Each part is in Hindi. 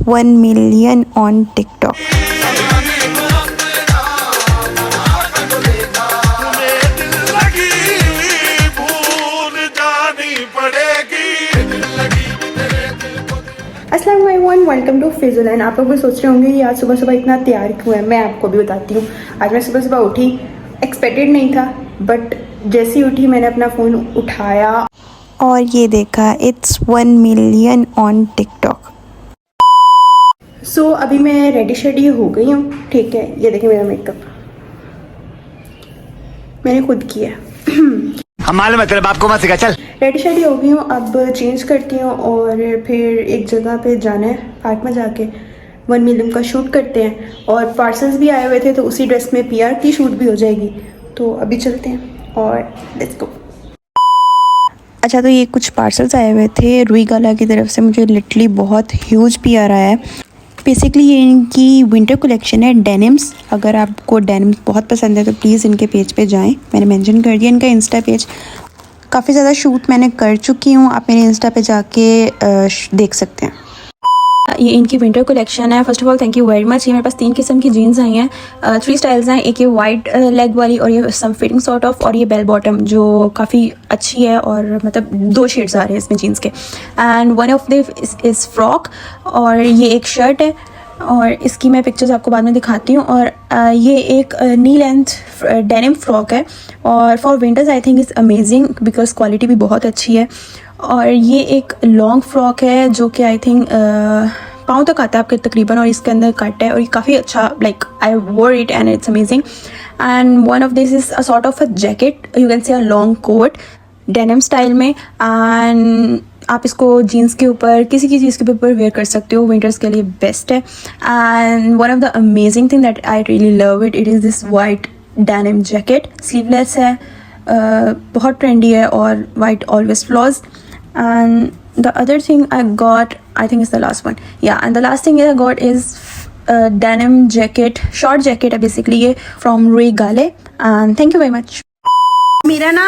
1 million on TikTok. अस्सलाम वालेकुम, वेलकम टू फिजुलैन। आप लोग भी सोच रहे होंगे ये आज सुबह सुबह इतना तैयार क्यों है। मैं आपको भी बताती हूँ। आज मैं सुबह सुबह उठी, एक्सपेक्टेड नहीं था, बट जैसे ही उठी मैंने अपना फ़ोन उठाया और ये देखा इट्स 1 million ऑन टिकटॉक। सो अभी मैं रेडी शेडी हो गई हूँ, ठीक है। ये देखिए मेरा मेकअप मैंने खुद किया है। हमारे मतलब आपको मत सिखा, चल। रेडी शेडी हो गई हूँ, अब चेंज करती हूँ और फिर एक जगह पे जाना है, पार्क में जाके 1 million का शूट करते हैं। और पार्सल्स भी आए हुए थे तो उसी ड्रेस में PR की शूट भी हो जाएगी। तो अभी चलते हैं और लेट्स गो। अच्छा, तो ये कुछ पार्सल्स आए हुए थे रुई गाला की तरफ से। मुझे लिटरली बहुत ह्यूज PR आया है। बेसिकली ये इनकी विंटर कलेक्शन है, डेनिम्स। अगर आपको डेनिम्स बहुत पसंद है तो प्लीज़ इनके पेज पे जाएं। मैंने मेंशन कर दिया इनका इंस्टा पेज। काफ़ी ज़्यादा शूट मैंने कर चुकी हूँ, आप मेरे इंस्टा पे जाके देख सकते हैं। ये इनकी विंटर कलेक्शन है। First of all thank you very much. ये मेरे पास 3 किस्म की जीन्स आई हैं, 3 स्टाइल्स हैं। एक ये वाइड लेग वाली और ये सम फिटिंग सॉर्ट ऑफ, और ये बेल बॉटम जो काफ़ी अच्छी है और मतलब 2 शेड्स आ रहे हैं इसमें जीन्स के। And one of the is frock, और ये एक शर्ट है और इसकी मैं पिक्चर्स आपको बाद में दिखाती हूँ। और ये एक नी लेंथ डेनिम फ्रॉक है और for winters I think is amazing because quality भी बहुत अच्छी है। और ये एक लॉन्ग फ्रॉक है जो कि आई थिंक पाँव तक आता है आपके तकरीबन, और इसके अंदर कट है और ये काफ़ी अच्छा, like I wore it and it's amazing. And one of this is a sort of a jacket, you can say a long coat denim style में। एंड आप इसको जीन्स के ऊपर, किसी की चीज़ के ऊपर वेयर कर सकते हो, विंटर्स के लिए बेस्ट है। And one of the amazing thing that I really love it is this white denim jacket. Sleeveless है, बहुत ट्रेंडी है, और white always flaws. And the other thing I got, I think is the last one. Yeah, and the last thing I got is a denim jacket, short jacket है basically ये from Rui Gale. And thank you very much. मेरा ना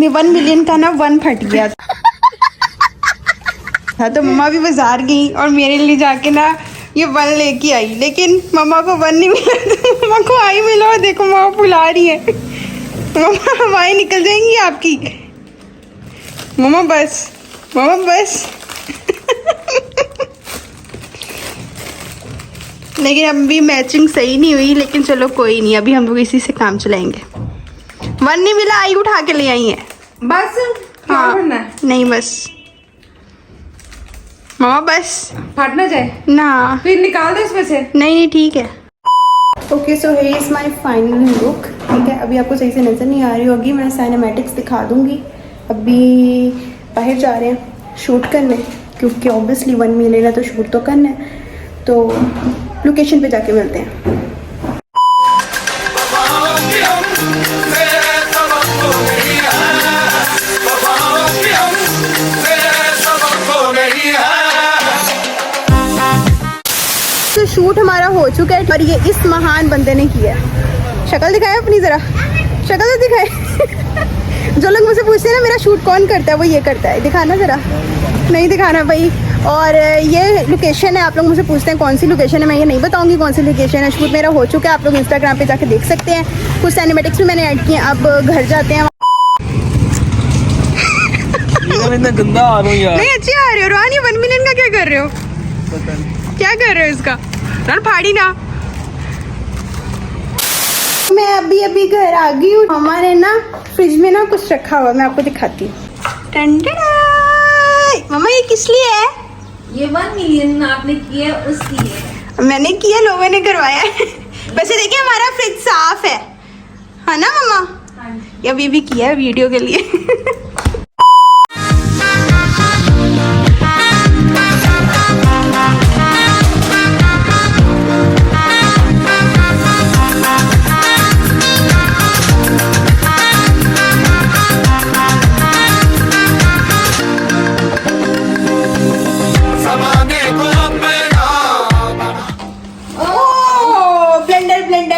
1 million का ना 1 फट गया था। तो मम्मा भी बाजार गई और मेरे लिए जाके ना ये 1 लेके आई, लेकिन मम्मा को 1 नहीं मिला तो मम्मा को आई मिला। और देखो मम्मा बुला रही है। मम्मा हवाएं निकल जाएंगी आपकी। मम्मा बस, मम्मा बस। लेकिन अभी मैचिंग सही नहीं हुई, लेकिन चलो कोई नहीं, अभी हम लोग इसी से काम चलाएंगे। 1 नहीं मिला, आई उठा के ले आई है बस। हाँ करना है? नहीं बस मम्मा बस। फट ना जाए ना, फिर निकाल दे उसमें से। नहीं ठीक है। Okay, so here is my final look. ठीक है, अभी आपको सही से नज़र नहीं आ रही होगी, मैं साइनेमैटिक्स दिखा दूंगी। अभी बाहर जा रहे हैं शूट करने, क्योंकि ऑब्वियसली 1 million है तो शूट तो करना है। तो लोकेशन पे जाके मिलते हैं। तो शूट हमारा हो चुका है और ये इस महान बंदे ने किया है। शक्ल दिखाए अपनी, ज़रा शक्ल तो दिखाए। जो लोग मुझसे पूछते हैं ना मेरा शूट कौन करता है, वो ये करता है। दिखाना ज़रा, नहीं दिखाना भाई। और ये लोकेशन है, आप लोग मुझसे पूछते हैं कौन सी लोकेशन है, मैं ये नहीं बताऊंगी कौन सी लोकेशन है। शूट मेरा हो चुका है, आप लोग इंस्टाग्राम पे जाके देख सकते हैं। कुछ सिनेमैटिक्स भी मैंने ऐड किए हैं। अब घर जाते हैं। गंदा आ रहा हूं यार। नहीं अच्छी आ रही हो रोहान, ये 1 million का क्या कर रहे हो? क्या कर रहे हो इसका? फाड़ी ना। मैं अभी घर आ गई हूँ। हमारे ना फ्रिज में ना कुछ रखा हुआ, मैं आपको दिखाती हूँ। मम्मा ये किस लिए है? ये 1 million आपने किया उसकी है। मैंने किया, लोगों ने करवाया है। वैसे देखिए हमारा फ्रिज साफ है ना मम्मा? ये अभी भी किया है वीडियो के लिए।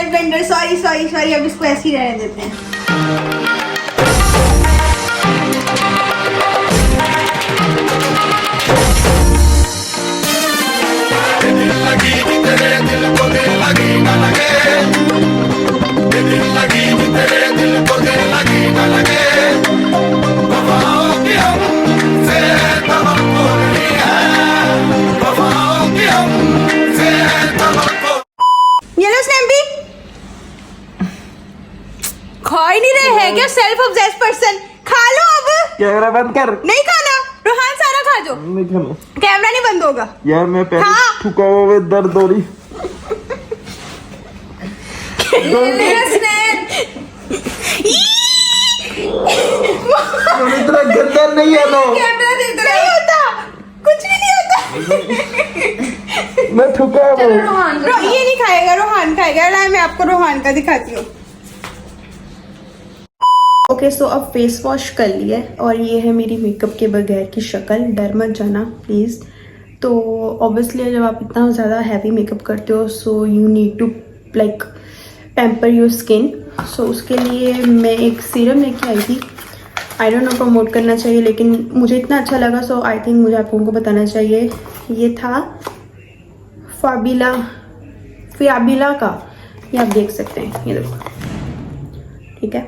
ब्लेंडर सॉरी अब इसको ऐसे ही रहने देते हैं। ये लो स्नैपी। खा ही नहीं रहे हैं क्या? Self obsessed person. खा लो अब। कैमरा बंद कर। नहीं खाना रोहान, सारा खा जो। नहीं खाना कैमरा नहीं बंद होगा यार, मैं पहले हाँ। थूका हुआ में दर्द हो रही। इतना गंदा नहीं है तो नहीं होता, कुछ भी नहीं होता। मैं थूका हूँ। ये नहीं खाएगा, रोहान खाएगा। लाए मैं आपको रोहान का दिखाती हूँ। ओके सो अब फेस वॉश कर लिया है और ये है मेरी मेकअप के बगैर की शक्ल। डर मत जाना प्लीज़। तो ऑब्वियसली जब आप इतना ज़्यादा हैवी मेकअप करते हो so you need to like pamper your skin. So उसके लिए मैं एक सीरम लेके आई थी। आई डोंट नो प्रमोट करना चाहिए लेकिन मुझे इतना अच्छा लगा सो आई थिंक मुझे आप लोगों को बताना चाहिए। ये था फ़ियाबिला का, ये आप देख सकते हैं, ये देखो, ठीक है,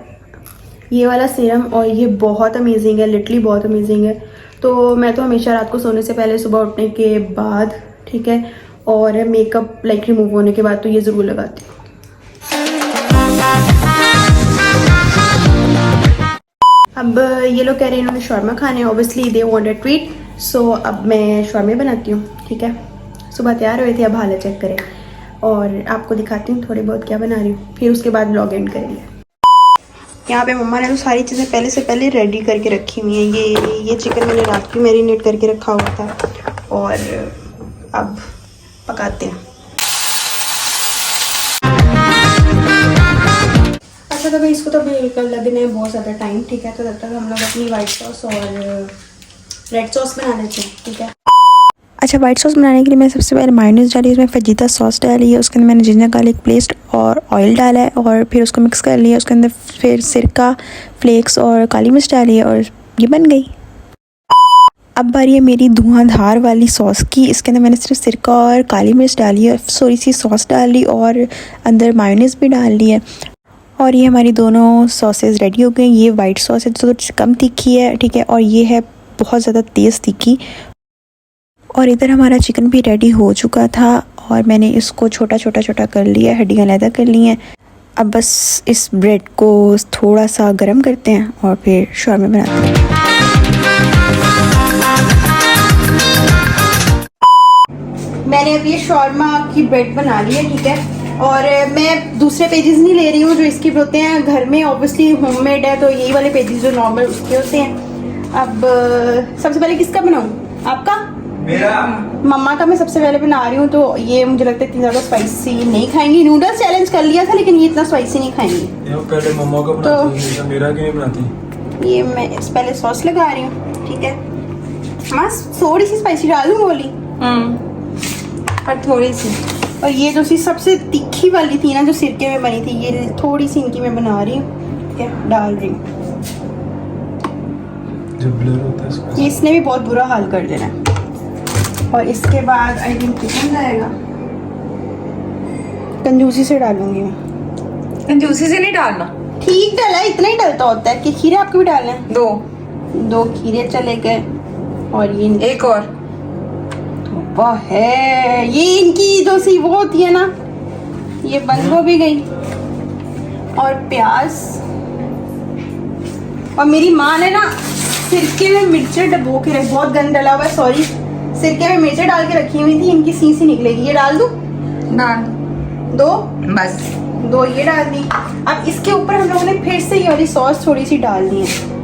ये वाला सीरम। और ये बहुत अमेजिंग है, लिटरली बहुत अमेजिंग है। तो मैं तो हमेशा रात को सोने से पहले, सुबह उठने के बाद, ठीक है, और मेकअप लाइक रिमूव होने के बाद तो ये ज़रूर लगाती हूँ। अब ये लोग कह रहे हैं इन्होंने शौरमा खाने, obviously they want a treat. So अब मैं शौरमे बनाती हूँ, ठीक है। सुबह तैयार हुए थे, अब हालत चेक करें और आपको दिखाती हूँ थोड़ी बहुत क्या बना रही हूँ, फिर उसके बाद व्लॉग एंड करेंगे। यहाँ पे मम्मा ने तो सारी चीज़ें पहले से पहले रेडी करके रखी हुई हैं। ये चिकन मैंने रात की मैरिनेट करके रखा हुआ था और अब पकाते हैं। अच्छा तो भाई इसको तो बिल्कुल लगने है बहुत ज़्यादा टाइम, ठीक है। तो तब तक हम लोग अपनी वाइट सॉस और रेड सॉस बना लेते हैं, ठीक है। अच्छा, वाइट सॉस बनाने के लिए मैंने सबसे पहले मायोनीज डाली, उसमें फजीता सॉस डाली है, उसके अंदर मैंने जिंजर गार्लिक पेस्ट और ऑयल डाला है और फिर उसको मिक्स कर लिया। उसके अंदर फिर सिरका, फ्लेक्स और काली मिर्च डाली है और ये बन गई। अब बारी है मेरी धुआंधार वाली सॉस की। इसके अंदर मैंने सिर्फ सिरका और काली मिर्च डाली है, थोड़ी सी सॉस डाली और अंदर मायोनीज भी डाल ली है। और ये हमारी दोनों सॉसेज रेडी हो गई। ये वाइट सॉस है जो कम तीखी है, ठीक है, और ये है बहुत ज़्यादा तेज़ तीखी। और इधर हमारा चिकन भी रेडी हो चुका था और मैंने इसको छोटा छोटा कर लिया, हड्डियाँ अलग कर ली हैं। अब बस इस ब्रेड को थोड़ा सा गर्म करते हैं और फिर शौरमा बनाते हैं। मैंने अब ये शौरमा की ब्रेड बना ली है, ठीक है। और मैं दूसरे पेजेस नहीं ले रही हूँ जो इसके होते हैं घर में, ऑब्वियसली होममेड है तो यही वाले पेजेस जो नॉर्मल उसके होते हैं। अब सबसे पहले किसका बनाऊँ? आपका? मेरा। मम्मा का मैं सबसे पहले बना रही हूँ। तो ये मुझे लगता है इतनी ज़्यादा स्पाइसी नहीं खाएंगी। नूडल्स चैलेंज कर लिया था लेकिन ये इतना स्पाइसी नहीं खाएंगी। पहले मम्मा का बनाती है, मेरा क्यों नहीं बनाती? ये मैं पहले सॉस लगा रही हूँ, ठीक है। माँ थोड़ी सी स्पाइसी डाल दूँ बोली, पर थोड़ी सी। और ये जो सी सबसे तीखी वाली थी ना जो सिरके में बनी थी, ये थोड़ी सी इनकी मैं बना रही हूँ, ठीक है, डाल रही हूँ। जब ब्लर होता है इसका। ये इसने भी बहुत बुरा हाल कर देना है। और इसके बाद आई थिंक चिकन जाएगा। कंजूसी से डालूंगी मैं। कंजूसी से नहीं डालना, ठीक डाला, इतना ही डलता होता है। कि खीरे आपको भी डालना है? 2 खीरे चले गए और ये एक और वाह है। ये इनकी जो सी वो होती है ना, ये बंद हो भी गई। और प्याज, और मेरी माँ ने ना सिरके में मिर्चें डबो के रखी, बहुत गंद डला हुआ है, सॉरी, सिरके में मिर्चें डाल के रखी हुई थी, इनकी सी निकलेगी। ये डाल दूं? डाल 2 बस। 2 ये डाल दी। अब इसके ऊपर हम लोगों ने फिर से ये वाली सॉस थोड़ी सी डाल दी है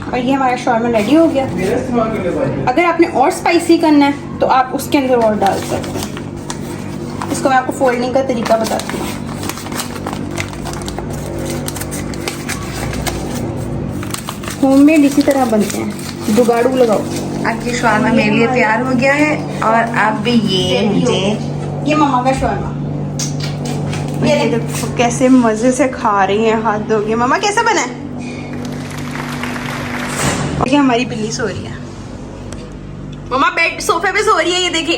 और ये हमारा शौरमा रेडी हो गया। अगर आपने और स्पाइसी करना है तो आप उसके अंदर और डाल सकते हैं। इसको मैं आपको फोल्डिंग का तरीका बताती हूँ। होममेड इसी तरह बनते हैं, जुगाड़ू लगाओ। आपकी शौरमा मेरे लिए तैयार हो गया है और अब ये मुझे ये मम्मा का शौरमा। ये देखो कैसे मजे से खा रही हैं, हाथ धो के। मम्मा कैसा बना है? ये हमारी बिल्ली सो रही है। मम्मा बेड सोफे पे सो रही है, ये देखिए।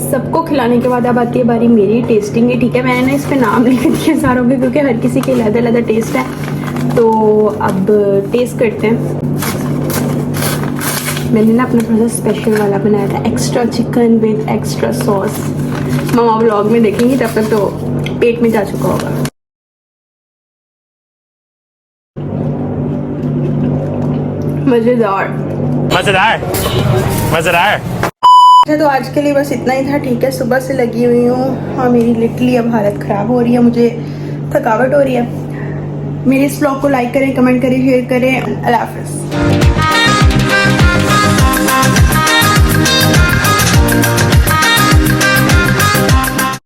सबको खिलाने के बाद अब आती है बारी मेरी टेस्टिंग की। ठीक है, मैंने ना इस पे नाम लिख दिया सारों के, क्योंकि हर किसी के अलग अलग टेस्ट है। तो अब टेस्ट करते हैं। मैंने ना अपना थोड़ा सा स्पेशल वाला बनाया था, extra chicken with extra sauce. Mama vlog में देखेंगी, तब तक तो पेट में जा चुका होगा। मज़ेदार मजेदार मजेदार। अच्छा, तो आज के लिए बस इतना ही था। ठीक है, सुबह से लगी हुई हूँ और मेरी लिटरली अब हालत ख़राब हो रही है, मुझे थकावट हो रही है। मेरे इस ब्लॉग को लाइक करें, कमेंट करें, शेयर करें। अल्लाह हाफ़िज़।